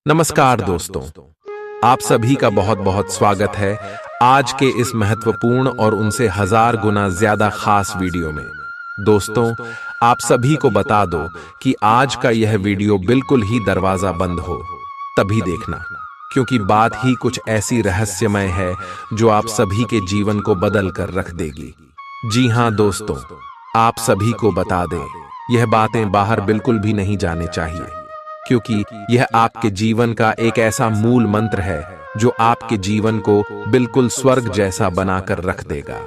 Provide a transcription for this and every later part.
नमस्कार दोस्तों, आप सभी का बहुत बहुत स्वागत है आज के इस महत्वपूर्ण और उनसे 1000 गुना ज्यादा खास वीडियो में। दोस्तों, आप सभी को बता दो कि आज का यह वीडियो बिल्कुल ही दरवाजा बंद हो तभी देखना, क्योंकि बात ही कुछ ऐसी रहस्यमय है जो आप सभी के जीवन को बदल कर रख देगी। जी हाँ दोस्तों, आप सभी को बता दें, यह बातें बाहर बिल्कुल भी नहीं जाने चाहिए, क्योंकि यह आपके जीवन का एक ऐसा मूल मंत्र है जो आपके जीवन को बिल्कुल स्वर्ग जैसा बनाकर रख देगा।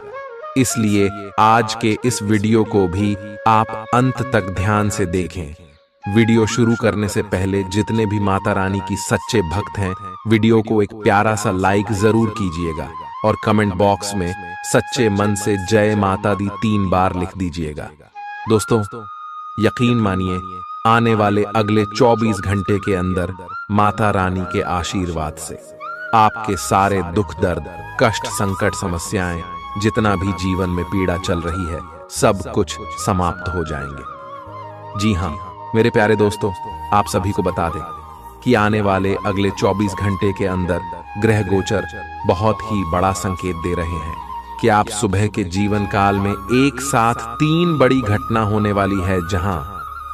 इसलिए आज के इस वीडियो को भी आप अंत तक ध्यान से देखें। वीडियो शुरू करने से पहले जितने भी माता रानी की सच्चे भक्त हैं, वीडियो को एक प्यारा सा लाइक जरूर कीजिएगा और कमेंट बॉक्स में सच्चे मन से जय माता दी 3 बार लिख दीजिएगा। दोस्तों, यकीन मानिए, आने वाले अगले 24 घंटे के अंदर माता रानी के आशीर्वाद से आपके सारे दुख दर्द, कष्ट, संकट, समस्याएं, जितना भी जीवन में पीड़ा चल रही है, सब कुछ समाप्त हो जाएंगे। जी हाँ मेरे प्यारे दोस्तों, आप सभी को बता दें कि आने वाले अगले 24 घंटे के अंदर ग्रह गोचर बहुत ही बड़ा संकेत दे रहे हैं कि आप सुबह के जीवन काल में एक साथ 3 बड़ी घटना होने वाली है। जहां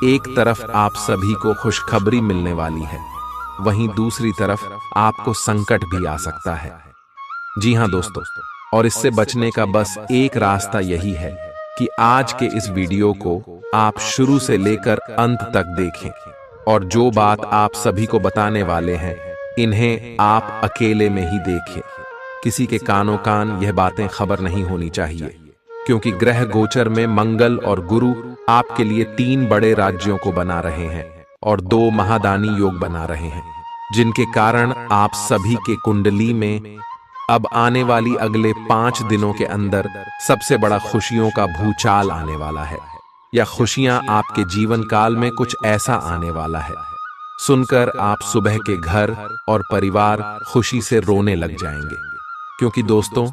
एक तरफ आप सभी को खुशखबरी मिलने वाली है, वहीं दूसरी तरफ आपको संकट भी आ सकता है। जी हाँ दोस्तों, और इससे बचने का बस एक रास्ता यही है कि आज के इस वीडियो को आप शुरू से लेकर अंत तक देखें, और जो बात आप सभी को बताने वाले हैं, इन्हें आप अकेले में ही देखें। किसी के कानों कान यह बातें खबर नहीं होनी चाहिए, क्योंकि ग्रह गोचर में मंगल और गुरु आपके लिए 3 बड़े राज्यों को बना रहे हैं और 2 महादानी योग बना रहे हैं, जिनके कारण आप सभी के कुंडली में अब आने वाली अगले 5 दिनों के अंदर सबसे बड़ा खुशियों का भूचाल आने वाला है, या खुशियां आपके जीवन काल में कुछ ऐसा आने वाला है सुनकर आप सुबह के घर और परिवार खुशी से रोने लग जाएंगे। क्योंकि दोस्तों,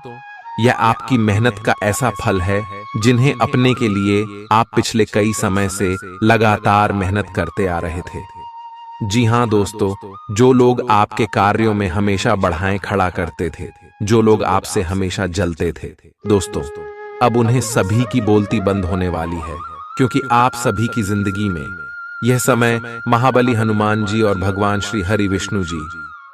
यह आपकी मेहनत का ऐसा फल है जिन्हें अपने के लिए आप पिछले कई समय से लगातार मेहनत करते आ रहे थे। जी हाँ दोस्तों, जो लोग आपके कार्यों में हमेशा बढ़ाएं खड़ा करते थे, जो लोग आपसे हमेशा जलते थे, दोस्तों अब उन्हें सभी की बोलती बंद होने वाली है, क्योंकि आप सभी की जिंदगी में यह समय महाबली हनुमान जी और भगवान श्री हरि विष्णु जी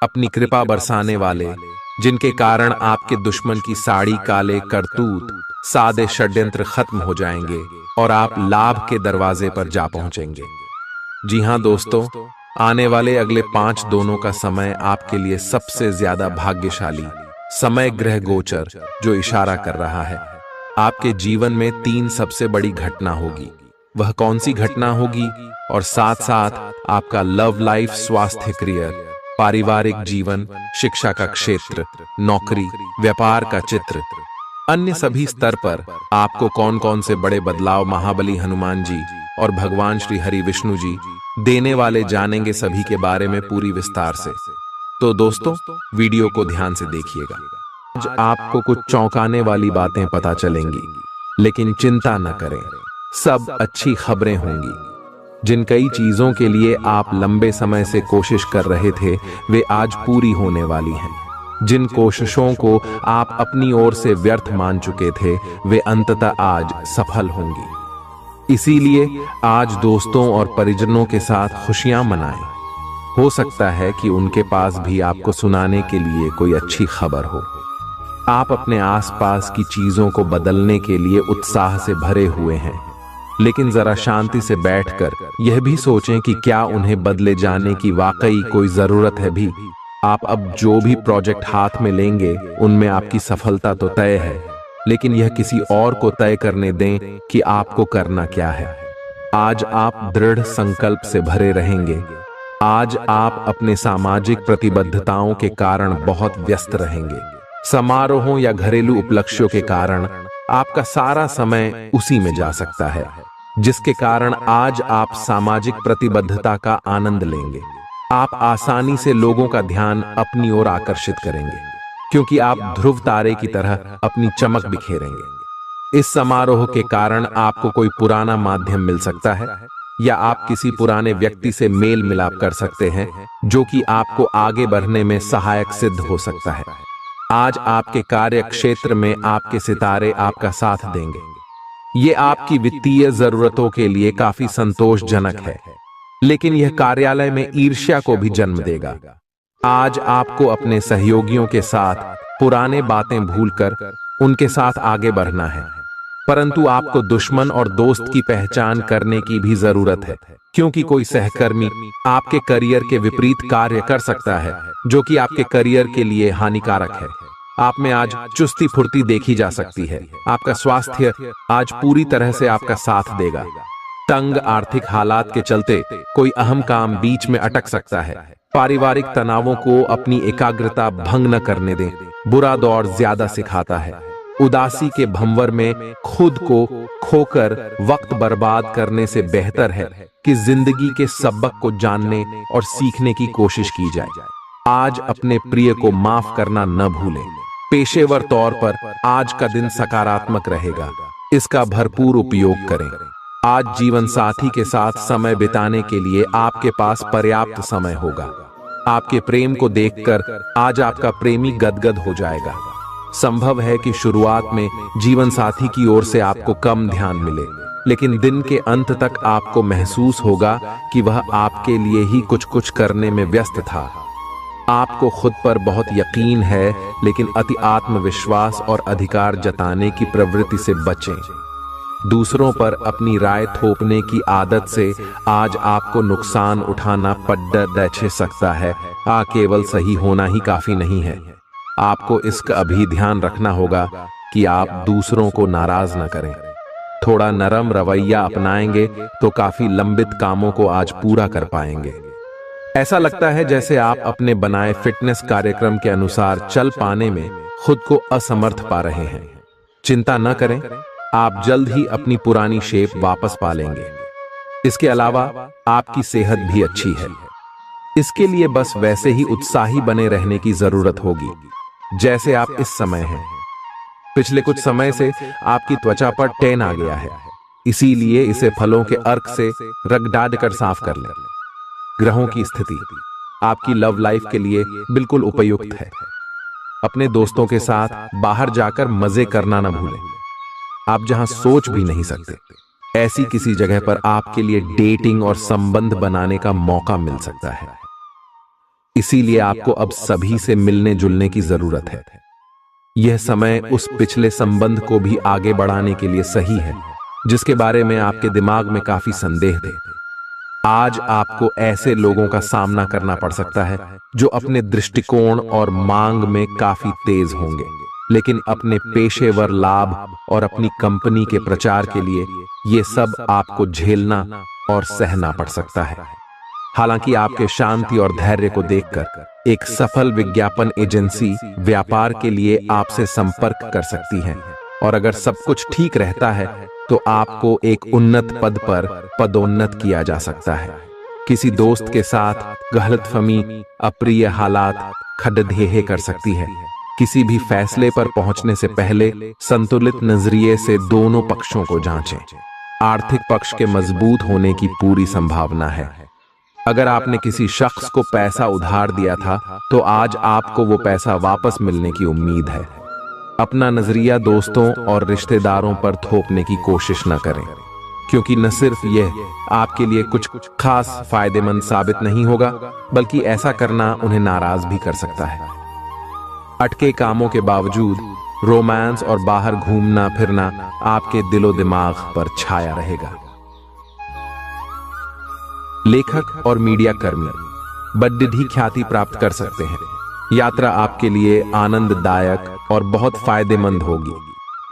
अपनी कृपा बरसाने वाले, जिनके कारण आपके दुश्मन की साड़ी, काले करतूत, सादे षड्यंत्र खत्म हो जाएंगे और आप लाभ के दरवाजे पर जा पहुंचेंगे। जी हां दोस्तों, आने वाले अगले 5 दिनों का समय आपके लिए सबसे ज्यादा भाग्यशाली समय ग्रह गोचर जो इशारा कर रहा है। आपके जीवन में 3 सबसे बड़ी घटना होगी। वह कौन सी घटना होगी, और साथ साथ आपका लव लाइफ, स्वास्थ्य, करियर, पारिवारिक जीवन, शिक्षा का क्षेत्र, नौकरी, व्यापार का चित्र, अन्य सभी स्तर पर आपको कौन कौन से बड़े बदलाव महाबली हनुमान जी और भगवान श्री हरि विष्णु जी देने वाले, जानेंगे सभी के बारे में पूरी विस्तार से। तो दोस्तों, वीडियो को ध्यान से देखिएगा। आज आपको कुछ चौंकाने वाली बातें पता चलेंगी, लेकिन चिंता न करें, सब अच्छी खबरें होंगी। जिन कई चीजों के लिए आप लंबे समय से कोशिश कर रहे थे, वे आज पूरी होने वाली हैं। जिन कोशिशों को आप अपनी ओर से व्यर्थ मान चुके थे, वे अंततः आज सफल होंगी। इसीलिए आज दोस्तों और परिजनों के साथ खुशियां मनाएं। हो सकता है कि उनके पास भी आपको सुनाने के लिए कोई अच्छी खबर हो। आप अपने आसपास की चीजों को बदलने के लिए उत्साह से भरे हुए हैं, लेकिन जरा शांति से बैठकर यह भी सोचें कि क्या उन्हें बदले जाने की वाकई कोई जरूरत है भी। आप अब जो भी प्रोजेक्ट हाथ में लेंगे, उनमें आपकी सफलता तो तय है, लेकिन यह किसी और को तय करने दें कि आपको करना क्या है। आज आप दृढ़ संकल्प से भरे रहेंगे। आज आप अपने सामाजिक प्रतिबद्धताओं के कारण बहुत व्यस्त रहेंगे। समारोहों या घरेलू उपलक्ष्यों के कारण आपका सारा समय उसी में जा सकता है, जिसके कारण आज आप सामाजिक प्रतिबद्धता का आनंद लेंगे। आप आसानी से लोगों का ध्यान अपनी ओर आकर्षित करेंगे, क्योंकि आप ध्रुव तारे की तरह अपनी चमक बिखेरेंगे। इस समारोह के कारण आपको कोई पुराना माध्यम मिल सकता है, या आप किसी पुराने व्यक्ति से मेल मिलाप कर सकते हैं जो कि आपको आगे बढ़ने में सहायक सिद्ध हो सकता है। आज आपके कार्य क्षेत्र में आपके सितारे आपका साथ देंगे। ये आपकी वित्तीय जरूरतों के लिए काफी संतोषजनक है, लेकिन यह कार्यालय में ईर्ष्या को भी जन्म देगा। आज आपको अपने सहयोगियों के साथ पुराने बातें भूलकर उनके साथ आगे बढ़ना है, परंतु आपको दुश्मन और दोस्त की पहचान करने की भी जरूरत है, क्योंकि कोई सहकर्मी आपके करियर के विपरीत कार्य कर सकता है जो कि आपके करियर के लिए हानिकारक है। आप में आज चुस्ती फुर्ती देखी जा सकती है। आपका स्वास्थ्य आज पूरी तरह से आपका साथ देगा। तंग आर्थिक हालात के चलते कोई अहम काम बीच में अटक सकता है। पारिवारिक तनावों को अपनी एकाग्रता भंग न करने दें। बुरा दौर ज्यादा सिखाता है। उदासी के भंवर में खुद को खोकर वक्त बर्बाद करने से बेहतर है कि जिंदगी के सबक को जानने और सीखने की कोशिश की जाए। आज अपने प्रिय को माफ करना न भूलें। पेशेवर तौर पर आज का दिन सकारात्मक रहेगा, इसका भरपूर उपयोग करें। आज जीवन साथी के साथ समय बिताने के लिए आपके पास पर्याप्त समय होगा। आपके प्रेम को देखकर आज आपका प्रेमी गदगद हो जाएगा। संभव है कि शुरुआत में जीवन साथी की ओर से आपको कम ध्यान मिले, लेकिन दिन के अंत तक आपको महसूस होगा कि वह आपके लिए ही कुछ करने में व्यस्त था। आपको खुद पर बहुत यकीन है, लेकिन अति आत्मविश्वास और अधिकार जताने की प्रवृत्ति से बचें। दूसरों पर अपनी राय थोपने की आदत से आज आपको नुकसान उठाना पड़ सकता है। केवल सही होना ही काफी नहीं है। आपको इसका अभी ध्यान रखना होगा कि आप दूसरों को नाराज न करें। थोड़ा नरम रवैया अपनाएंगे तो काफी लंबित कामों को आज पूरा कर पाएंगे। ऐसा लगता है जैसे आप अपने बनाए फिटनेस कार्यक्रम के अनुसार चल पाने में खुद को असमर्थ पा रहे हैं। चिंता न करें, आप जल्द ही अपनी पुरानी शेप वापस पा लेंगे। इसके अलावा आपकी सेहत भी अच्छी है। इसके लिए बस वैसे ही उत्साही बने रहने की जरूरत होगी जैसे आप इस समय हैं। पिछले कुछ समय से आपकी त्वचा पर टैन आ गया है, इसीलिए इसे फलों के अर्क से रगड़ कर साफ कर लें। ग्रहों की स्थिति आपकी लव लाइफ के लिए बिल्कुल उपयुक्त है। अपने दोस्तों के साथ बाहर जाकर मजे करना न भूलें। आप जहां सोच भी नहीं सकते, ऐसी किसी जगह पर आपके लिए डेटिंग और संबंध बनाने का मौका मिल सकता है। इसीलिए आपको अब सभी से मिलने जुलने की जरूरत है। यह समय उस पिछले संबंध को भी आगे बढ़ाने के लिए सही है जिसके बारे में आपके दिमाग में काफी संदेह थे। आज आपको ऐसे लोगों का सामना करना पड़ सकता है जो अपने दृष्टिकोण और मांग में काफी तेज होंगे, लेकिन अपने पेशेवर लाभ और अपनी कंपनी के प्रचार के लिए ये सब आपको झेलना और सहना पड़ सकता है। हालांकि आपके शांति और धैर्य को देखकर एक सफल विज्ञापन एजेंसी व्यापार के लिए आपसे संपर्क कर सकती है, और अगर सब कुछ ठीक रहता है तो आपको एक उन्नत पद पर पदोन्नत किया जा सकता है। किसी दोस्त के साथ गलतफहमी अप्रिय हालात खड़ेढे कर सकती है। किसी भी फैसले पर पहुंचने से पहले संतुलित नजरिए से दोनों पक्षों को जांचें। आर्थिक पक्ष के मजबूत होने की पूरी संभावना है। अगर आपने किसी शख्स को पैसा उधार दिया था तो आज आपको वो पैसा वापस मिलने की उम्मीद है। अपना नजरिया दोस्तों और रिश्तेदारों पर थोपने की कोशिश न करें, क्योंकि न सिर्फ यह आपके लिए कुछ खास फायदेमंद साबित नहीं होगा, बल्कि ऐसा करना उन्हें नाराज भी कर सकता है। अटके कामों के बावजूद रोमांस और बाहर घूमना फिरना आपके दिलो दिमाग पर छाया रहेगा। लेखक और मीडिया कर्मी बड़ी ख्याति प्राप्त कर सकते हैं। यात्रा आपके लिए आनंददायक और बहुत फायदेमंद होगी।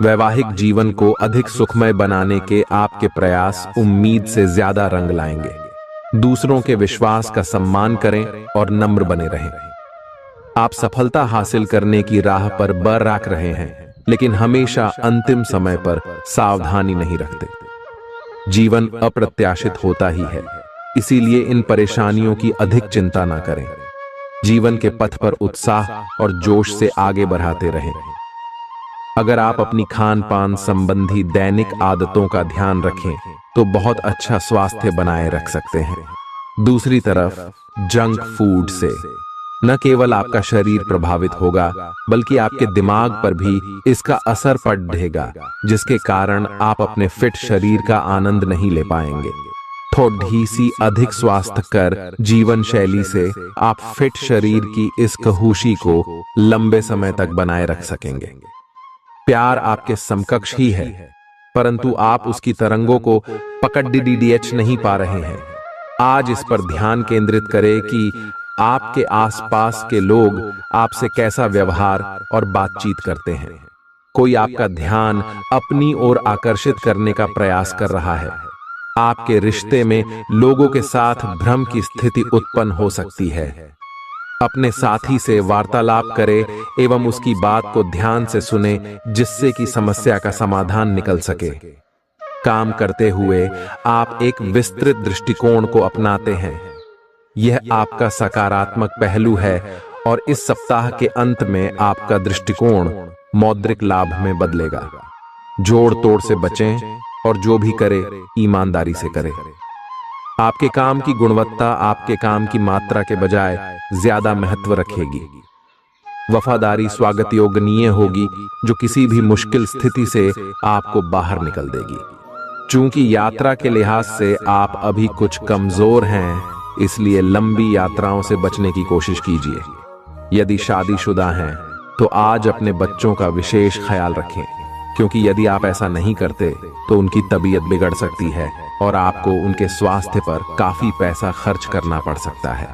वैवाहिक जीवन को अधिक सुखमय बनाने के आपके प्रयास उम्मीद से ज्यादा रंग लाएंगे। दूसरों के विश्वास का सम्मान करें और नम्र बने रहें। आप सफलता हासिल करने की राह पर बरकरार रहे हैं, लेकिन हमेशा अंतिम समय पर सावधानी नहीं रखते। जीवन अप्रत्याशित होता ही है, इसीलिए इन परेशानियों की अधिक चिंता ना करें। जीवन के पथ पर उत्साह और जोश से आगे बढ़ाते रहें। अगर आप अपनी खान पान संबंधी दैनिक आदतों का ध्यान रखें तो बहुत अच्छा स्वास्थ्य बनाए रख सकते हैं। दूसरी तरफ जंक फूड से न केवल आपका शरीर प्रभावित होगा, बल्कि आपके दिमाग पर भी इसका असर पड़ेगा, जिसके कारण आप अपने फिट शरीर का आनंद नहीं ले पाएंगे। थोड़ी सी अधिक स्वास्थ्यकर जीवन शैली से आप फिट शरीर की इस खुशी को लंबे समय तक बनाए रख सकेंगे। प्यार आपके समकक्ष ही है, परंतु आप उसकी तरंगों को पकड़ नहीं पा रहे हैं। आज इस पर ध्यान केंद्रित करें कि आपके आसपास के लोग आपसे कैसा व्यवहार और बातचीत करते हैं। कोई आपका ध्यान अपनी ओर आकर्षित करने का प्रयास कर रहा है। आपके रिश्ते में लोगों के साथ भ्रम की स्थिति उत्पन्न हो सकती है। अपने साथी से वार्तालाप करें एवं उसकी बात को ध्यान से सुने, जिससे कि समस्या का समाधान निकल सके। काम करते हुए आप एक विस्तृत दृष्टिकोण को अपनाते हैं। यह आपका सकारात्मक पहलू है और इस सप्ताह के अंत में आपका दृष्टिकोण मौद्रिक लाभ में बदलेगा। जोड़ तोड़ से बचें और जो भी करे ईमानदारी से करें। आपके काम की गुणवत्ता आपके काम की मात्रा के बजाय ज्यादा महत्व रखेगी। वफादारी स्वागत योग्य होगी, जो किसी भी मुश्किल स्थिति से आपको बाहर निकल देगी। चूंकि यात्रा के लिहाज से आप अभी कुछ कमजोर हैं, इसलिए लंबी यात्राओं से बचने की कोशिश कीजिए। यदि शादीशुदा हैं तो आज अपने बच्चों का विशेष ख्याल रखें, क्योंकि यदि आप ऐसा नहीं करते तो उनकी तबीयत बिगड़ सकती है और आपको उनके स्वास्थ्य पर काफी पैसा खर्च करना पड़ सकता है।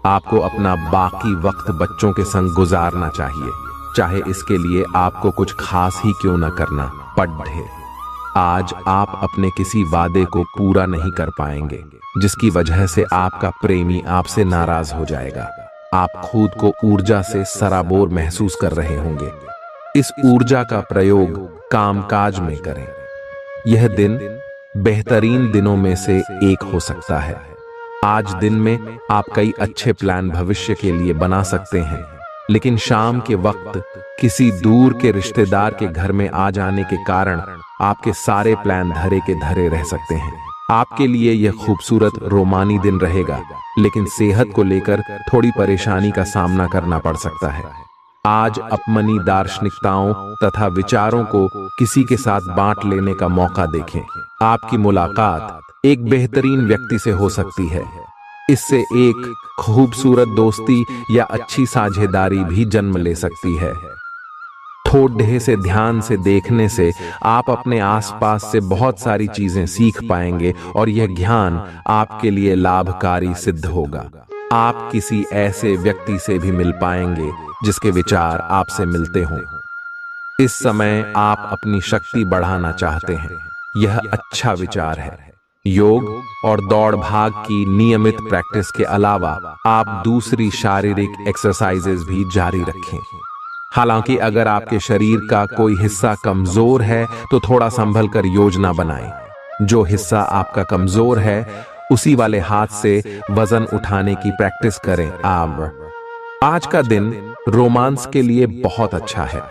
आपको अपना बाकी वक्त बच्चों के संग गुजारना चाहिए, चाहे इसके लिए आपको कुछ खास ही क्यों न करना पड़े। आज आप अपने किसी वादे को पूरा नहीं कर पाएंगे, जिसकी वजह से आपका प्रेमी आपसे नाराज हो जाएगा। आप खुद को ऊर्जा से सराबोर महसूस कर रहे होंगे। इस ऊर्जा का प्रयोग कामकाज में करें। यह दिन बेहतरीन दिनों में से एक हो सकता है। आज दिन में आप कई अच्छे प्लान भविष्य के लिए बना सकते हैं, लेकिन शाम के वक्त किसी दूर के रिश्तेदार के घर में आ जाने के कारण आपके सारे प्लान धरे के धरे रह सकते हैं। आपके लिए यह खूबसूरत रोमानी दिन रहेगा, लेकिन सेहत को लेकर थोड़ी परेशानी का सामना करना पड़ सकता है। आज अपनी दार्शनिकताओं तथा विचारों को किसी के साथ बांट लेने का मौका देखें। आपकी मुलाकात एक बेहतरीन व्यक्ति से हो सकती है। इससे एक खूबसूरत दोस्ती या अच्छी साझेदारी भी जन्म ले सकती है। थोड़े से ध्यान से देखने से आप अपने आसपास से बहुत सारी चीजें सीख पाएंगे और यह ज्ञान आपके लिए लाभकारी सिद्ध होगा। आप किसी ऐसे व्यक्ति से भी मिल पाएंगे जिसके विचार आपसे मिलते हों। इस समय आप अपनी शक्ति बढ़ाना चाहते हैं, यह अच्छा विचार है। योग और दौड़ भाग की नियमित प्रैक्टिस के अलावा आप दूसरी शारीरिक एक्सरसाइजेज भी जारी रखें। हालांकि अगर आपके शरीर का कोई हिस्सा कमजोर है तो थोड़ा संभल कर योजना बनाएं। जो हिस्सा आपका कमजोर है उसी वाले हाथ से वजन उठाने की प्रैक्टिस करें। आज का दिन रोमांस के लिए बहुत अच्छा है।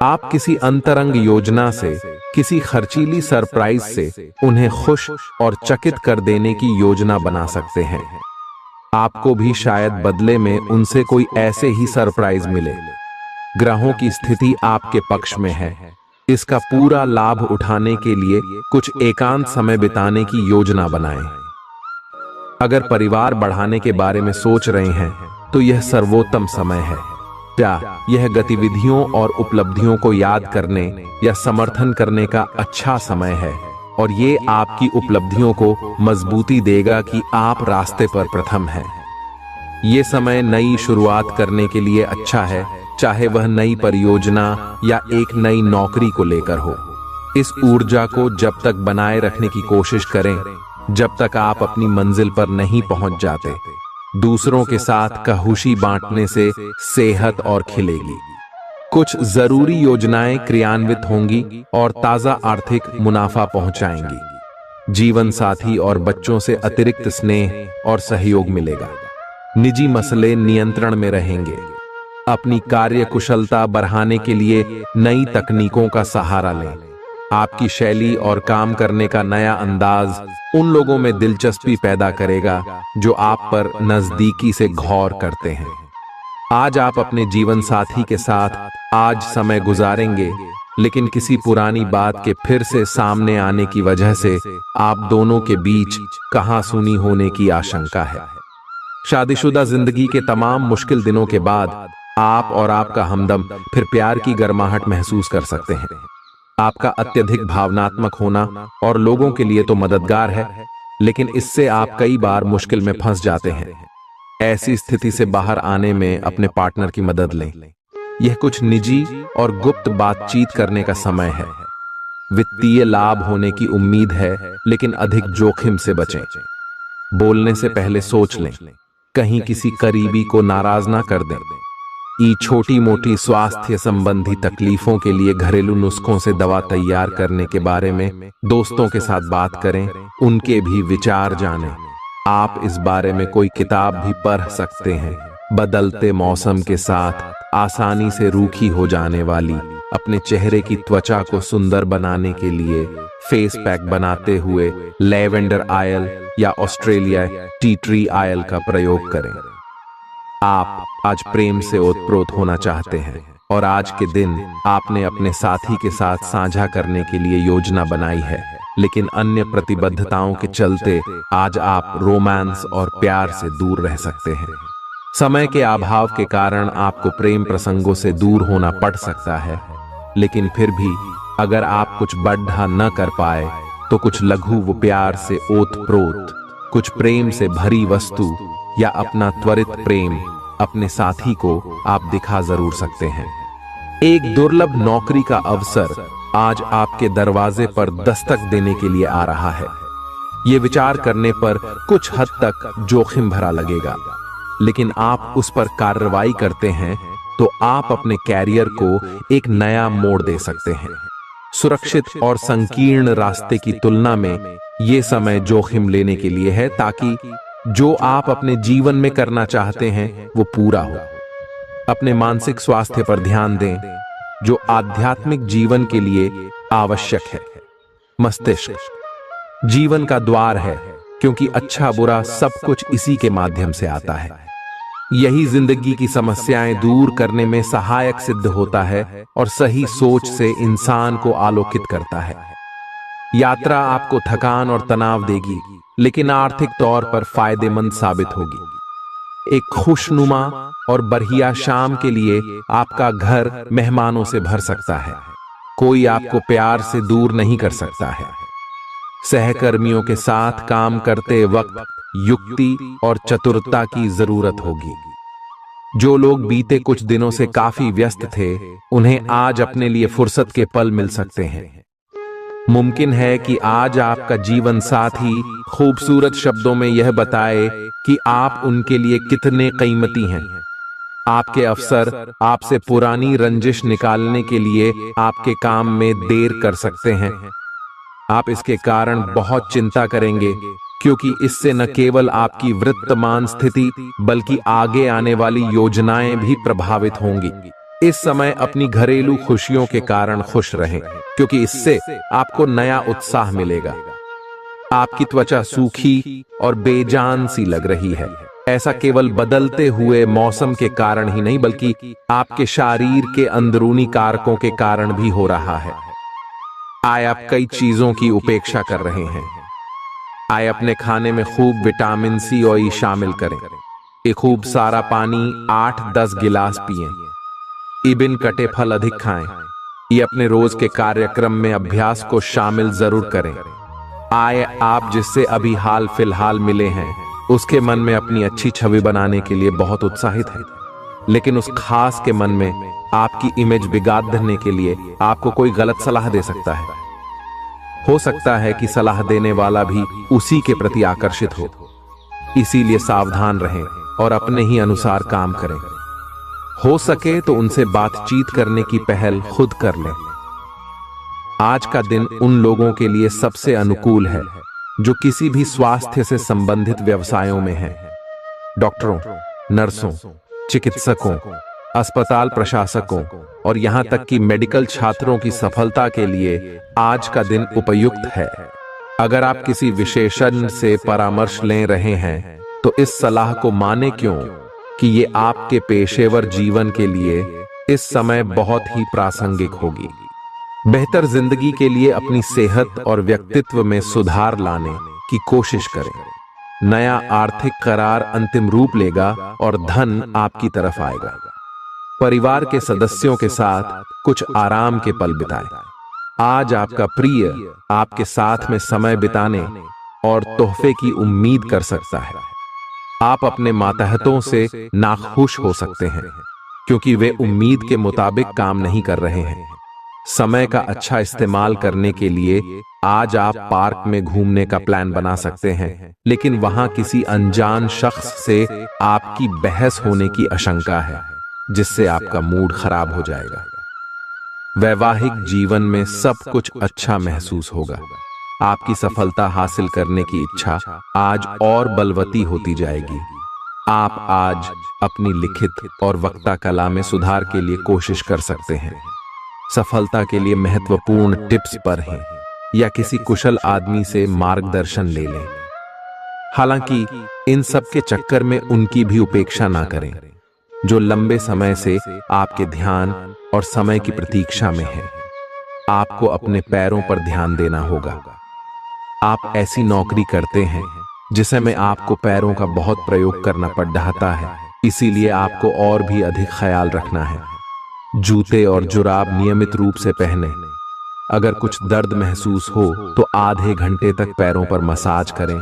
आप किसी अंतरंग योजना से, किसी खर्चीली सरप्राइज से उन्हें खुश और चकित कर देने की योजना बना सकते हैं। आपको भी शायद बदले में उनसे कोई ऐसे ही सरप्राइज मिले। ग्रहों की स्थिति आपके पक्ष में है। इसका पूरा लाभ उठाने के लिए कुछ एकांत समय बिताने की योजना बनाएं। अगर परिवार बढ़ाने के बारे में सोच रहे हैं तो यह सर्वोत्तम समय है। क्या यह गतिविधियों और उपलब्धियों को याद करने या समर्थन करने का अच्छा समय है, और ये आपकी उपलब्धियों को मजबूती देगा कि आप रास्ते पर प्रथम हैं। ये समय नई शुरुआत करने के लिए अच्छा है, चाहे वह नई परियोजना या एक नई नौकरी को लेकर हो। इस ऊर्जा को जब तक बनाए रखने की कोशिश करें जब तक आप अपनी मंजिल पर नहीं पहुंच जाते। दूसरों के साथ खुशी बांटने से सेहत और खिलेगी। कुछ जरूरी योजनाएं क्रियान्वित होंगी और ताजा आर्थिक मुनाफा पहुंचाएंगी। जीवन साथी और बच्चों से अतिरिक्त स्नेह और सहयोग मिलेगा। निजी मसले नियंत्रण में रहेंगे। अपनी कार्य कुशलता बढ़ाने के लिए नई तकनीकों का सहारा लें। आपकी शैली और काम करने का नया अंदाज उन लोगों में दिलचस्पी पैदा करेगा जो आप पर नजदीकी से गौर करते हैं। आज आप अपने जीवन साथी के साथ आज समय गुजारेंगे, लेकिन किसी पुरानी बात के फिर से सामने आने की वजह से आप दोनों के बीच कहासुनी होने की आशंका है। शादीशुदा जिंदगी के तमाम मुश्किल दिनों के बाद आप और आपका हमदम फिर प्यार की गर्माहट महसूस कर सकते हैं। आपका अत्यधिक भावनात्मक होना और लोगों के लिए तो मददगार है, लेकिन इससे आप कई बार मुश्किल में फंस जाते हैं। ऐसी स्थिति से बाहर आने में अपने पार्टनर की मदद लें। यह कुछ निजी और गुप्त बातचीत करने का समय है। वित्तीय लाभ होने की उम्मीद है, लेकिन अधिक जोखिम से बचें। बोलने से पहले सोच लें, कहीं किसी करीबी को नाराज ना कर दें। छोटी मोटी स्वास्थ्य संबंधी तकलीफों के लिए घरेलू नुस्खों से दवा तैयार करने के बारे में दोस्तों के साथ बात करें, उनके भी विचार जानें। आप इस बारे में कोई किताब भी पढ़ सकते हैं। बदलते मौसम के साथ आसानी से रूखी हो जाने वाली अपने चेहरे की त्वचा को सुंदर बनाने के लिए फेस पैक बनाते हुए लैवेंडर ऑयल या ऑस्ट्रेलिया टी ट्री ऑयल का प्रयोग करें। आप आज प्रेम से ओतप्रोत होना चाहते हैं और आज के दिन आपने अपने साथी के साथ साझा करने के लिए योजना बनाई है, लेकिन अन्य प्रतिबद्धताओं के चलते आज आप रोमांस और प्यार से दूर रह सकते हैं। समय के अभाव के कारण आपको प्रेम प्रसंगों से दूर होना पड़ सकता है, लेकिन फिर भी अगर आप कुछ बड़ा न कर पाए तो कुछ लघु व प्यार से ओतप्रोत, कुछ प्रेम से भरी वस्तु या अपना त्वरित प्रेम अपने साथी को आप दिखा जरूर सकते हैं। एक दुर्लभ नौकरी का अवसर आज आपके दरवाजे पर दस्तक देने के लिए आ रहा है। ये विचार करने पर कुछ हद तक जोखिम भरा लगेगा, लेकिन आप उस पर कार्रवाई करते हैं तो आप अपने कैरियर को एक नया मोड़ दे सकते हैं। सुरक्षित और संकीर्ण रास्ते की तुलना में ये समय जोखिम लेने के लिए है, ताकि जो आप अपने जीवन में करना चाहते हैं वो पूरा हो। अपने मानसिक स्वास्थ्य पर ध्यान दें, जो आध्यात्मिक जीवन के लिए आवश्यक है। मस्तिष्क जीवन का द्वार है, क्योंकि अच्छा बुरा सब कुछ इसी के माध्यम से आता है। यही जिंदगी की समस्याएं दूर करने में सहायक सिद्ध होता है और सही सोच से इंसान को आलोकित करता है। यात्रा आपको थकान और तनाव देगी, लेकिन आर्थिक तौर पर फायदेमंद साबित होगी। एक खुशनुमा और बढ़िया शाम के लिए आपका घर मेहमानों से भर सकता है। कोई आपको प्यार से दूर नहीं कर सकता है। सहकर्मियों के साथ काम करते वक्त युक्ति और चतुरता की जरूरत होगी। जो लोग बीते कुछ दिनों से काफी व्यस्त थे, उन्हें आज अपने लिए फुर्सत के पल मिल सकते हैं। मुमकिन है कि आज आपका जीवन साथी खूबसूरत शब्दों में यह बताए कि आप उनके लिए कितने कीमती हैं। आपके अफसर आपसे पुरानी रंजिश निकालने के लिए आपके काम में देर कर सकते हैं। आप इसके कारण बहुत चिंता करेंगे, क्योंकि इससे न केवल आपकी वर्तमान स्थिति बल्कि आगे आने वाली योजनाएं भी प्रभावित होंगी। इस समय अपनी घरेलू खुशियों के कारण खुश रहें, क्योंकि इससे आपको नया उत्साह मिलेगा। आपकी त्वचा सूखी और बेजान सी लग रही है। ऐसा केवल बदलते हुए मौसम के कारण ही नहीं, बल्कि आपके शरीर के अंदरूनी कारकों के कारण भी हो रहा है। आए आप कई चीजों की उपेक्षा कर रहे हैं। आए अपने खाने में खूब विटामिन सी और ई शामिल करें। एक खूब सारा पानी 8-10 गिलास पिएं। इबिन कटे फल अधिक खाएं। ये अपने रोज के कार्यक्रम में अभ्यास को शामिल जरूर करें। आए आप जिससे अभी हाल फिलहाल मिले हैं, उसके मन में अपनी अच्छी छवि बनाने के लिए बहुत उत्साहित है, लेकिन उस खास के मन में आपकी इमेज बिगाड़ने के लिए आपको कोई गलत सलाह दे सकता है। हो सकता है कि सलाह देने वाला भी उसी के प्रति आकर्षित हो। इसीलिए सावधान रहें और अपने ही अनुसार काम करें। हो सके तो उनसे बातचीत करने की पहल खुद कर लें। आज का दिन उन लोगों के लिए सबसे अनुकूल है जो किसी भी स्वास्थ्य से संबंधित व्यवसायों में हैं। डॉक्टरों, नर्सों, चिकित्सकों, अस्पताल प्रशासकों, और यहाँ तक कि मेडिकल छात्रों की सफलता के लिए आज का दिन उपयुक्त है। अगर आप किसी विशेषज्ञ से परामर्श ले रहे हैं तो इस सलाह को माने क्यों कि ये आपके पेशेवर जीवन के लिए इस समय बहुत ही प्रासंगिक होगी। बेहतर जिंदगी के लिए अपनी सेहत और व्यक्तित्व में सुधार लाने की कोशिश करें। नया आर्थिक करार अंतिम रूप लेगा और धन आपकी तरफ आएगा। परिवार के सदस्यों के साथ कुछ आराम के पल बिताएं। आज आपका प्रिय आपके साथ में समय बिताने और तोहफे की उम्मीद कर सकता है। आप अपने मातहतों से नाखुश हो सकते हैं क्योंकि वे उम्मीद के मुताबिक काम नहीं कर रहे हैं। समय का अच्छा इस्तेमाल करने के लिए आज आप पार्क में घूमने का प्लान बना सकते हैं, लेकिन वहां किसी अनजान शख्स से आपकी बहस होने की आशंका है, जिससे आपका मूड खराब हो जाएगा। वैवाहिक जीवन में सब कुछ अच्छा महसूस होगा। आपकी सफलता हासिल करने की इच्छा आज और बलवती होती जाएगी। आप आज अपनी लिखित और वक्ता कला में सुधार के लिए कोशिश कर सकते हैं। सफलता के लिए महत्वपूर्ण टिप्स पर हैं या किसी कुशल आदमी से मार्गदर्शन ले लें। हालांकि इन सब के चक्कर में उनकी भी उपेक्षा ना करें जो लंबे समय से आपके ध्यान और समय की प्रतीक्षा में है। आपको अपने पैरों पर ध्यान देना होगा। आप ऐसी नौकरी करते हैं जिसे में आपको पैरों का बहुत प्रयोग करना पड़ रहा है, इसीलिए आपको और भी अधिक ख्याल रखना है। जूते और जुराब नियमित रूप से पहने। अगर कुछ दर्द महसूस हो तो आधे घंटे तक पैरों पर मसाज करें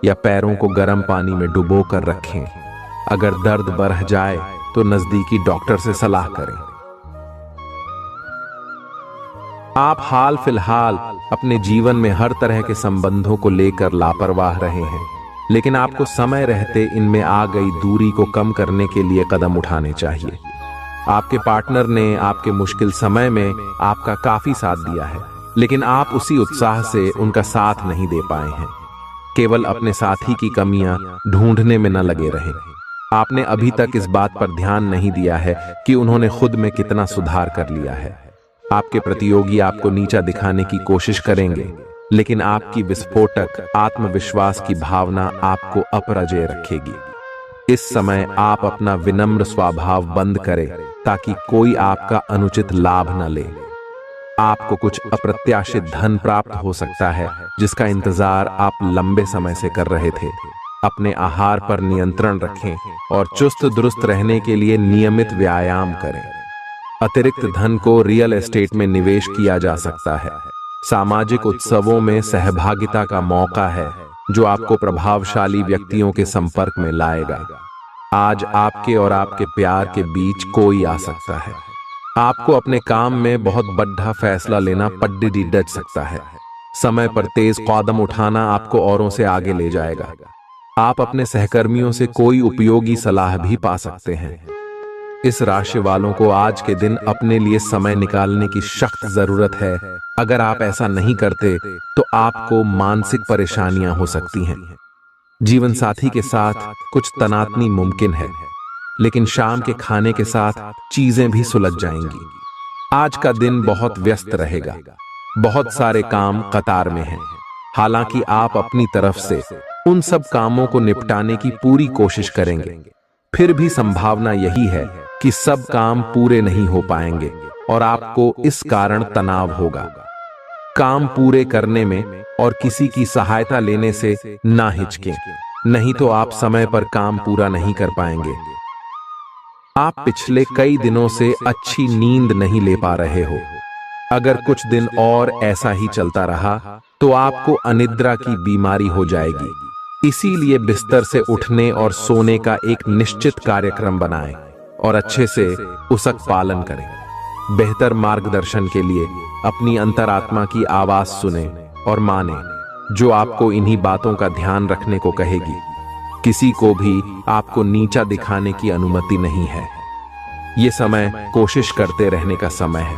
या पैरों को गर्म पानी में डुबो कर रखें। अगर दर्द बढ़ जाए तो नजदीकी डॉक्टर से सलाह करें। आप हाल फिलहाल अपने जीवन में हर तरह के संबंधों को लेकर लापरवाह रहे हैं, लेकिन आपको समय रहते इनमें आ गई दूरी को कम करने के लिए कदम उठाने चाहिए। आपके पार्टनर ने आपके मुश्किल समय में आपका काफी साथ दिया है, लेकिन आप उसी उत्साह से उनका साथ नहीं दे पाए हैं। केवल अपने साथी की कमियां ढूंढने में न लगे रहें। आपने अभी तक इस बात पर ध्यान नहीं दिया है कि उन्होंने खुद में कितना सुधार कर लिया है। आपके प्रतियोगी आपको नीचा दिखाने की कोशिश करेंगे, लेकिन आपकी विस्फोटक आत्मविश्वास की भावना आपको अपराजय रखेगी। इस समय आप अपना विनम्र स्वभाव बंद करें ताकि कोई आपका अनुचित लाभ न ले। आपको कुछ अप्रत्याशित धन प्राप्त हो सकता है जिसका इंतजार आप लंबे समय से कर रहे थे। अपने आहार पर नियंत्रण रखें और चुस्त दुरुस्त रहने के लिए नियमित व्यायाम करें। अतिरिक्त धन को रियल एस्टेट में निवेश किया जा सकता है। सामाजिक उत्सवों में सहभागिता का मौका है जो आपको प्रभावशाली व्यक्तियों के संपर्क में लाएगा। आज आपके और आपके प्यार के बीच कोई आ सकता है। आपको अपने काम में बहुत बड़ा फैसला लेना पड्डी डच सकता है। समय पर तेज कदम उठाना आपको औरों से आगे ले जाएगा। आप अपने सहकर्मियों से कोई उपयोगी सलाह भी पा सकते हैं। इस राशि वालों को आज के दिन अपने लिए समय निकालने की सख्त जरूरत है। अगर आप ऐसा नहीं करते तो आपको मानसिक परेशानियां हो सकती हैं। जीवन साथी के साथ कुछ तनातनी मुमकिन है, लेकिन शाम के खाने के साथ चीजें भी सुलझ जाएंगी। आज का दिन बहुत व्यस्त रहेगा। बहुत सारे काम कतार में हैं। हालांकि आप अपनी तरफ से उन सब कामों को निपटाने की पूरी कोशिश करेंगे, फिर भी संभावना यही है कि सब काम पूरे नहीं हो पाएंगे और आपको इस कारण तनाव होगा। काम पूरे करने में और किसी की सहायता लेने से ना हिचकें, नहीं तो आप समय पर काम पूरा नहीं कर पाएंगे। आप पिछले कई दिनों से अच्छी नींद नहीं ले पा रहे हो। अगर कुछ दिन और ऐसा ही चलता रहा तो आपको अनिद्रा की बीमारी हो जाएगी। इसीलिए बिस्तर से उठने और सोने का एक निश्चित कार्यक्रम बनाएं और अच्छे से उसका पालन करें। बेहतर मार्गदर्शन के लिए अपनी अंतरात्मा की आवाज सुने और माने, जो आपको इन्हीं बातों का ध्यान रखने को कहेगी। किसी को भी आपको नीचा दिखाने की अनुमति नहीं है। ये समय कोशिश करते रहने का समय है।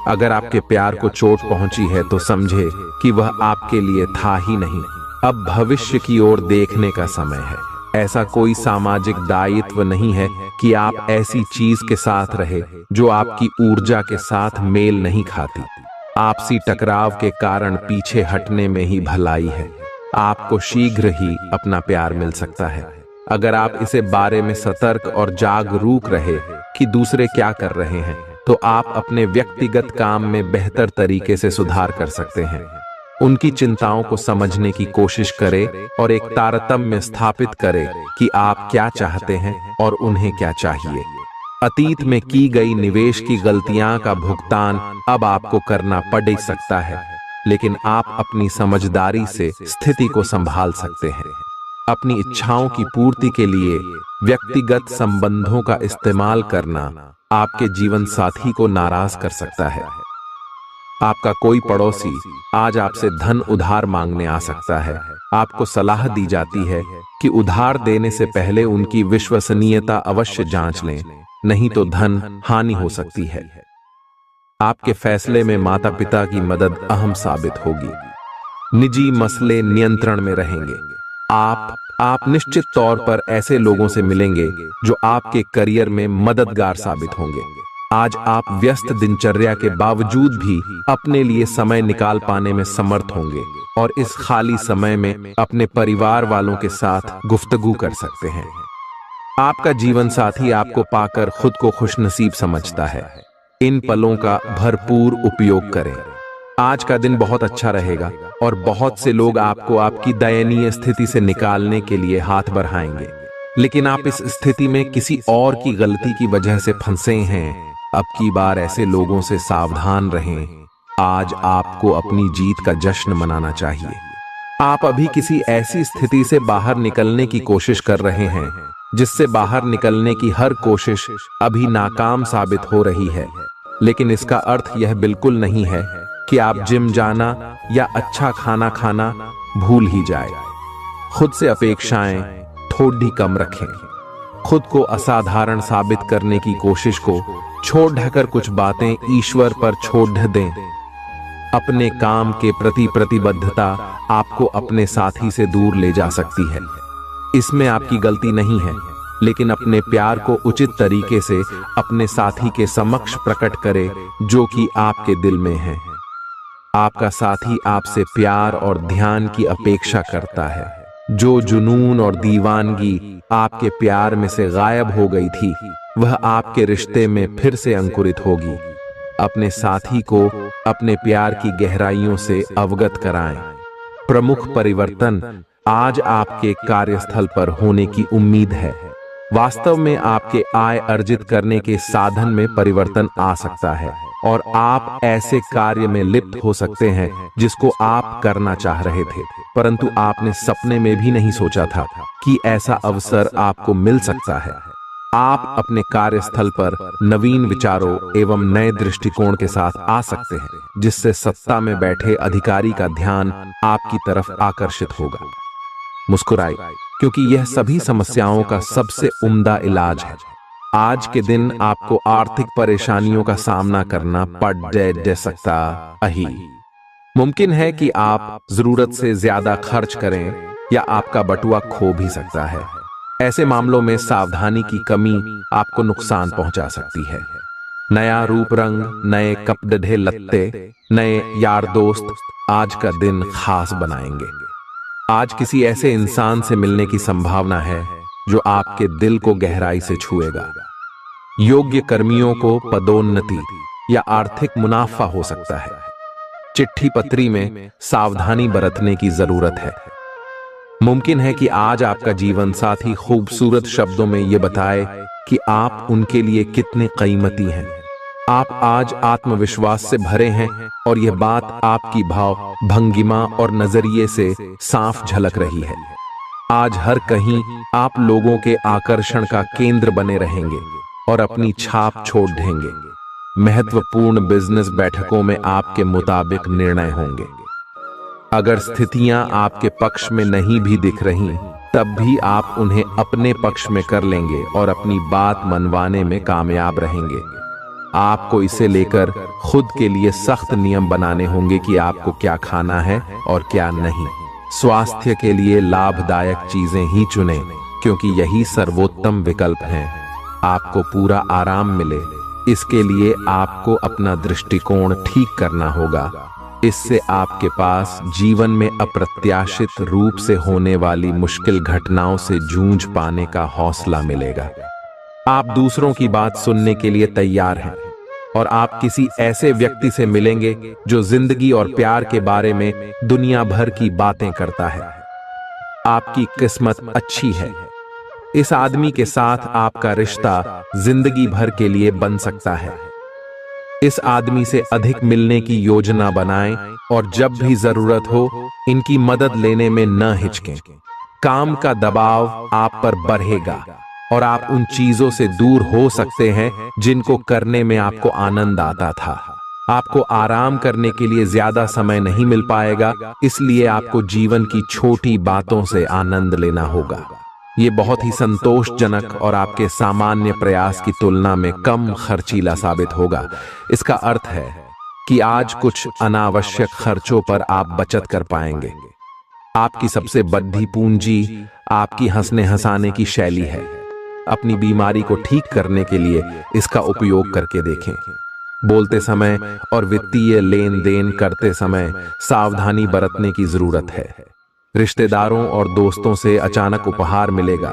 अगर आपके प्यार को चोट पहुंची है तो समझे कि वह आपके लिए था ही नहीं, अब भविष्य की ओर देखने का समय है। ऐसा कोई सामाजिक दायित्व नहीं है कि आप ऐसी चीज के साथ रहे जो आपकी ऊर्जा के साथ मेल नहीं खाती। आपसी टकराव के कारण पीछे हटने में ही भलाई है। आपको शीघ्र ही अपना प्यार मिल सकता है अगर आप इसे बारे में सतर्क और जागरूक रहे कि दूसरे क्या कर रहे हैं, तो आप अपने व्यक्तिगत काम में बेहतर तरीके से सुधार कर सकते हैं। उनकी चिंताओं को समझने की कोशिश करें और एक तारतम्य स्थापित करें कि आप क्या चाहते हैं और उन्हें क्या चाहिए। अतीत में की गई निवेश की गलतियां का भुगतान अब आपको करना पड़ सकता है, लेकिन आप अपनी समझदारी से स्थिति को संभाल सकते हैं। अपनी इच्छाओं की पूर्ति के लिए व्यक्तिगत संबंधों का इस्तेमाल करना आपके जीवन साथी को नाराज कर सकता है। आपका कोई पड़ोसी आज आपसे धन उधार मांगने आ सकता है। आपको सलाह दी जाती है कि उधार देने से पहले उनकी विश्वसनीयता अवश्य जांच लें, नहीं तो धन हानि हो सकती है। आपके फैसले में माता पिता की मदद अहम साबित होगी। निजी मसले नियंत्रण में रहेंगे। आप निश्चित तौर पर ऐसे लोगों से मिलेंगे जो आपके करियर में मददगार साबित होंगे। आज आप व्यस्त दिनचर्या के बावजूद भी अपने लिए समय निकाल पाने में समर्थ होंगे और इस खाली समय में अपने परिवार वालों के साथ गुफ्तगू कर सकते हैं। आपका जीवन साथी आपको पाकर खुद को खुशनसीब समझता है। इन पलों का भरपूर उपयोग करें। आज का दिन बहुत अच्छा रहेगा और बहुत से लोग आपको आपकी दयनीय स्थिति से निकालने के लिए हाथ बढ़ाएंगे, लेकिन आप इस स्थिति में किसी और की गलती की वजह से फंसे हैं। अब की बार ऐसे लोगों से सावधान रहें। आज आपको अपनी जीत का जश्न मनाना चाहिए। आप अभी किसी ऐसी स्थिति से बाहर निकलने की कोशिश कर रहे हैं जिससे बाहर निकलने की हर कोशिश अभी नाकाम साबित हो रही है, लेकिन इसका अर्थ यह बिल्कुल नहीं है कि आप जिम जाना या अच्छा खाना खाना भूल ही जाए। खुद से अपेक्षाएं थोड़ी कम रखें। खुद को असाधारण साबित करने की कोशिश को छोड़ ढकर कुछ बातें ईश्वर पर छोड़ दें। अपने काम के प्रति प्रतिबद्धता आपको अपने साथी से दूर ले जा सकती है। इसमें आपकी गलती नहीं है, लेकिन अपने प्यार को उचित तरीके से अपने साथी के समक्ष प्रकट करें जो कि आपके दिल में है। आपका साथी आपसे प्यार और ध्यान की अपेक्षा करता है। जो जुनून और दीवानगी आपके प्यार में से गायब हो गई थी, वह आपके रिश्ते में फिर से अंकुरित होगी। अपने साथी को अपने प्यार की गहराइयों से अवगत कराएं। प्रमुख परिवर्तन आज आपके कार्यस्थल पर होने की उम्मीद है। वास्तव में आपके आय अर्जित करने के साधन में परिवर्तन आ सकता है और आप ऐसे कार्य में लिप्त हो सकते हैं जिसको आप करना चाह रहे थे, परंतु आपने सपने में भी नहीं सोचा था कि ऐसा अवसर आपको मिल सकता है। आप अपने कार्यस्थल पर नवीन विचारों एवं नए दृष्टिकोण के साथ आ सकते हैं, जिससे सत्ता में बैठे अधिकारी का ध्यान आपकी तरफ आकर्षित होगा। मुस्कुराएं, क्योंकि यह सभी समस्याओं का सबसे उम्दा इलाज है। आज के दिन आपको आर्थिक परेशानियों का सामना करना पड़ सकता है। मुमकिन है कि आप जरूरत से ज्यादा खर्च करें या आपका बटुआ खो भी सकता है। ऐसे मामलों में सावधानी की कमी आपको नुकसान पहुंचा सकती है। नया रूप रंग, नए कपड़े लत्ते, नए यार दोस्त आज का दिन खास बनाएंगे। आज किसी ऐसे इंसान से मिलने की संभावना है जो आपके दिल को गहराई से छुएगा। योग्य कर्मियों को पदोन्नति या आर्थिक मुनाफा हो सकता है। चिट्ठी पत्री में सावधानी बरतने की जरूरत है। मुमकिन है कि आज आपका जीवन साथी खूबसूरत शब्दों में यह बताए कि आप उनके लिए कितने कीमती हैं। आप आज आत्मविश्वास से भरे हैं और यह बात आपकी भाव, भंगिमा और नजरिए से साफ झलक रही है। आज हर कहीं आप लोगों के आकर्षण का केंद्र बने रहेंगे और अपनी छाप छोड़ देंगे। महत्वपूर्ण बिजनेस बैठकों में आपके मुताबिक निर्णय होंगे। अगर स्थितियां आपके पक्ष में नहीं भी दिख रही, तब भी आप उन्हें अपने पक्ष में कर लेंगे और अपनी बात मनवाने में कामयाब रहेंगे। आपको इसे लेकर खुद के लिए सख्त नियम बनाने होंगे कि आपको क्या खाना है और क्या नहीं। स्वास्थ्य के लिए लाभदायक चीजें ही चुनें, क्योंकि यही सर्वोत्तम विकल्प हैं। आपको पूरा आराम मिले, इसके लिए आपको अपना दृष्टिकोण ठीक करना होगा। इससे आपके पास जीवन में अप्रत्याशित रूप से होने वाली मुश्किल घटनाओं से जूझ पाने का हौसला मिलेगा। आप दूसरों की बात सुनने के लिए तैयार हैं और आप किसी ऐसे व्यक्ति से मिलेंगे जो जिंदगी और प्यार के बारे में दुनिया भर की बातें करता है। आपकी किस्मत अच्छी है। इस आदमी के साथ आपका रिश्ता जिंदगी भर के लिए बन सकता है। इस आदमी से अधिक मिलने की योजना बनाएं और जब भी जरूरत हो इनकी मदद लेने में न हिचकें। काम का दबाव आप पर बढ़ेगा और आप उन चीजों से दूर हो सकते हैं जिनको करने में आपको आनंद आता था। आपको आराम करने के लिए ज्यादा समय नहीं मिल पाएगा, इसलिए आपको जीवन की छोटी बातों से आनंद लेना होगा। ये बहुत ही संतोषजनक और आपके सामान्य प्रयास की तुलना में कम खर्चीला साबित होगा। इसका अर्थ है कि आज कुछ अनावश्यक खर्चों पर आप बचत कर पाएंगे। आपकी सबसे बड़ी पूंजी आपकी हंसने हंसाने की शैली है। अपनी बीमारी को ठीक करने के लिए इसका उपयोग करके देखें। बोलते समय और वित्तीय लेन देन करते समय सावधानी बरतने की जरूरत है। रिश्तेदारों और दोस्तों से अचानक उपहार मिलेगा।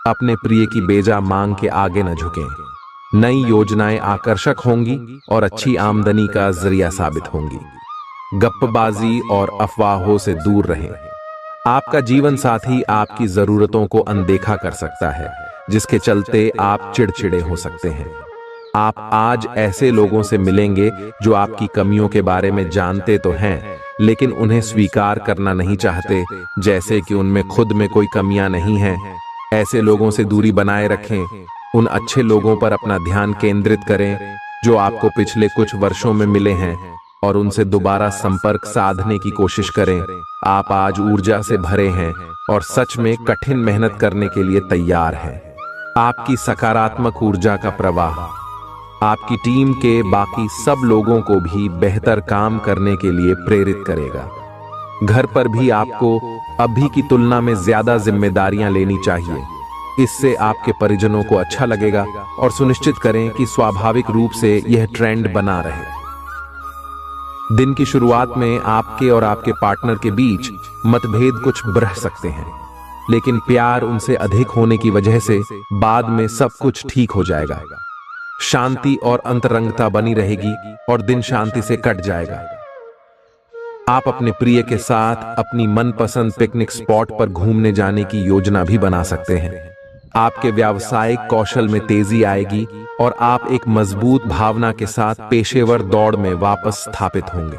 अपने प्रिय की बेजा मांग के आगे न झुकें। नई योजनाएं आकर्षक होंगी और अच्छी आमदनी का जरिया साबित होंगी। गप्पबाजी और अफवाहों से दूर रहें। आपका जीवन साथी आपकी जरूरतों को अनदेखा कर सकता है, जिसके चलते आप चिड़चिड़े हो सकते हैं। आप आज ऐसे लोगों से मिलेंगे जो आपकी कमियों के बारे में जानते तो हैं, लेकिन उन्हें स्वीकार करना नहीं चाहते, जैसे कि उनमें खुद में कोई कमियां नहीं हैं। ऐसे लोगों से दूरी बनाए रखें। उन अच्छे लोगों पर अपना ध्यान केंद्रित करें जो आपको पिछले कुछ वर्षों में मिले हैं और उनसे दोबारा संपर्क साधने की कोशिश करें। आप आज ऊर्जा से भरे हैं और सच में कठिन मेहनत करने के लिए तैयार हैं। आपकी सकारात्मक ऊर्जा का प्रवाह आपकी टीम के बाकी सब लोगों को भी बेहतर काम करने के लिए प्रेरित करेगा। घर पर भी आपको अभी की तुलना में ज्यादा जिम्मेदारियां लेनी चाहिए। इससे आपके परिजनों को अच्छा लगेगा और सुनिश्चित करें कि स्वाभाविक रूप से यह ट्रेंड बना रहे। दिन की शुरुआत में आपके और आपके पार्टनर के बीच मतभेद कुछ बढ़ सकते हैं, लेकिन प्यार उनसे अधिक होने की वजह से बाद में सब कुछ ठीक हो जाएगा। शांति और अंतरंगता बनी रहेगी और दिन शांति से कट जाएगा। आप अपने प्रिय के साथ अपनी मनपसंद पिकनिक स्पॉट पर घूमने जाने की योजना भी बना सकते हैं। आपके व्यावसायिक कौशल में तेजी आएगी और आप एक मजबूत भावना के साथ पेशेवर दौड़ में वापस स्थापित होंगे।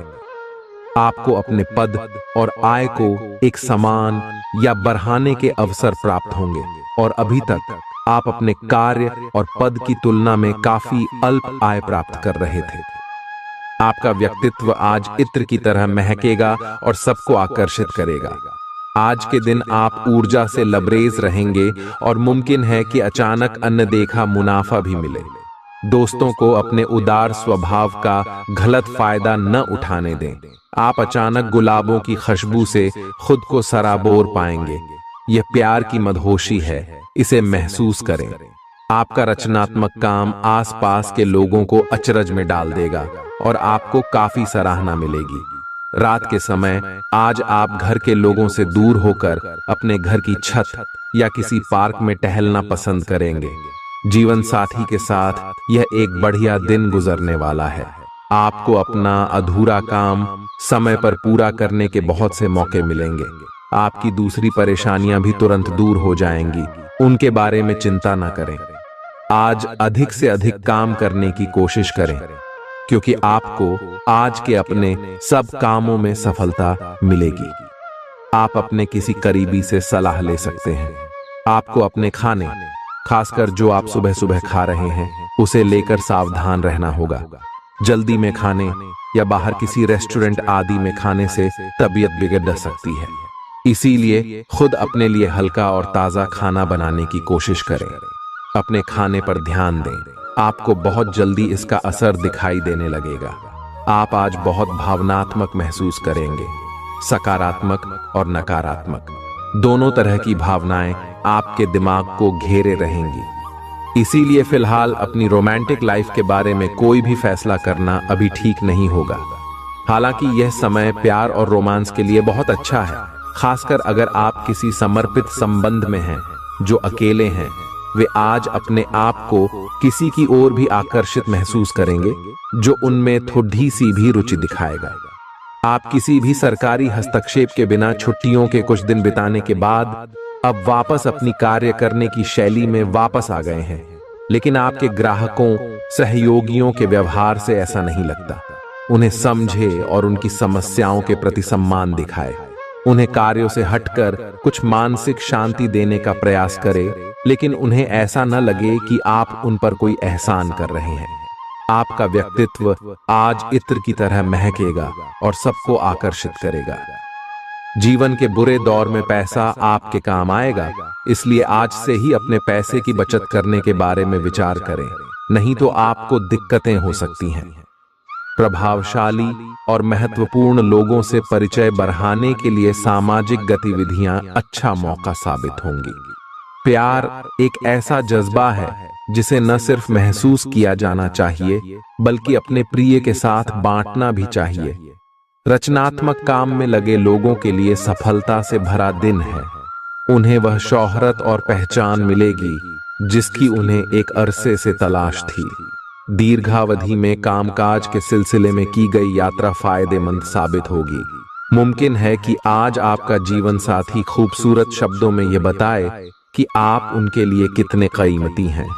आपको अपने पद और आय को एक समान या बढ़ाने के अवसर प्राप्त होंगे और अभी तक आप अपने कार्य और पद की तुलना में काफी अल्प आय प्राप्त कर रहे थे। आपका व्यक्तित्व आज इत्र की तरह महकेगा और सबको आकर्षित करेगा। आज के दिन आप ऊर्जा से लबरेज रहेंगे और मुमकिन है कि अचानक अनदेखा मुनाफा भी मिले। दोस्तों को अपने उदार स्वभाव का गलत फायदा न उठाने दें। आप अचानक गुलाबों की खुशबू से खुद को सराबोर पाएंगे। यह प्यार की मदहोशी है, इसे महसूस करें। आपका रचनात्मक काम आसपास के लोगों को अचरज में डाल देगा और आपको काफी सराहना मिलेगी। रात के समय आज आप घर के लोगों से दूर होकर अपने घर की छत या किसी पार्क में टहलना पसंद करेंगे। जीवन साथी के साथ यह एक बढ़िया दिन गुजरने वाला है। आपको अपना अधूरा काम समय पर पूरा करने के बहुत से मौके मिलेंगे। आपकी दूसरी परेशानियां भी तुरंत दूर हो जाएंगी, उनके बारे में चिंता न करें। आज अधिक से अधिक काम करने की कोशिश करें, क्योंकि आपको आज के अपने सब कामों में सफलता मिलेगी। आप अपने किसी करीबी से सलाह ले सकते हैं। आपको अपने खाने, खासकर जो आप सुबह सुबह खा रहे हैं, उसे लेकर सावधान रहना होगा। जल्दी में खाने या बाहर किसी रेस्टोरेंट आदि में खाने से तबीयत बिगड़ सकती है। इसीलिए खुद अपने लिए हल्का और ताजा खाना बनाने की कोशिश करें। अपने खाने पर ध्यान दें, आपको बहुत जल्दी इसका असर दिखाई देने लगेगा। आप आज बहुत भावनात्मक महसूस करेंगे। सकारात्मक और नकारात्मक दोनों तरह की भावनाएं आपके दिमाग को घेरे रहेंगी। इसीलिए फिलहाल अपनी रोमांटिक लाइफ के बारे में कोई भी फैसला करना अभी ठीक नहीं होगा। हालांकि यह समय प्यार और रोमांस के लिए बहुत अच्छा है, खासकर अगर आप किसी समर्पित संबंध में हैं। जो अकेले हैं वे आज अपने आप को किसी की ओर भी आकर्षित महसूस करेंगे जो उनमें थोड़ी सी भी रुचि दिखाएगा। आप किसी भी सरकारी हस्तक्षेप के बिना छुट्टियों के कुछ दिन बिताने के बाद अब वापस अपनी कार्य करने की शैली में वापस आ गए हैं। लेकिन आपके ग्राहकों, सहयोगियों के व्यवहार से ऐसा नहीं लगता। उन्हें समझे और उनकी समस्याओं के प्रति सम्मान दिखाए। उन्हें कार्यों से हटकर कुछ मानसिक शांति देने का प्रयास करें, लेकिन उन्हें ऐसा न लगे कि आप उन पर कोई एहसान कर रहे हैं। आपका व्यक्तित्व आज इत्र की तरह महकेगा और सबको आकर्षित करेगा। जीवन के बुरे दौर में पैसा आपके काम आएगा, इसलिए आज से ही अपने पैसे की बचत करने के बारे में विचार करें, नहीं तो आपको दिक्कतें हो सकती हैं। प्रभावशाली और महत्वपूर्ण लोगों से परिचय बढ़ाने के लिए सामाजिक गतिविधियां अच्छा मौका साबित होंगी। प्यार एक ऐसा जज्बा है जिसे न सिर्फ महसूस किया जाना चाहिए बल्कि अपने प्रिय के साथ बांटना भी चाहिए। रचनात्मक काम में लगे लोगों के लिए सफलता से भरा दिन है। उन्हें वह शोहरत और पहचान मिलेगी जिसकी उन्हें एक अरसे से तलाश थी। दीर्घावधि में कामकाज के सिलसिले में की गई यात्रा फायदेमंद साबित होगी। मुमकिन है कि आज आपका जीवन साथी खूबसूरत शब्दों में यह बताए कि आप उनके लिए कितने कीमती हैं।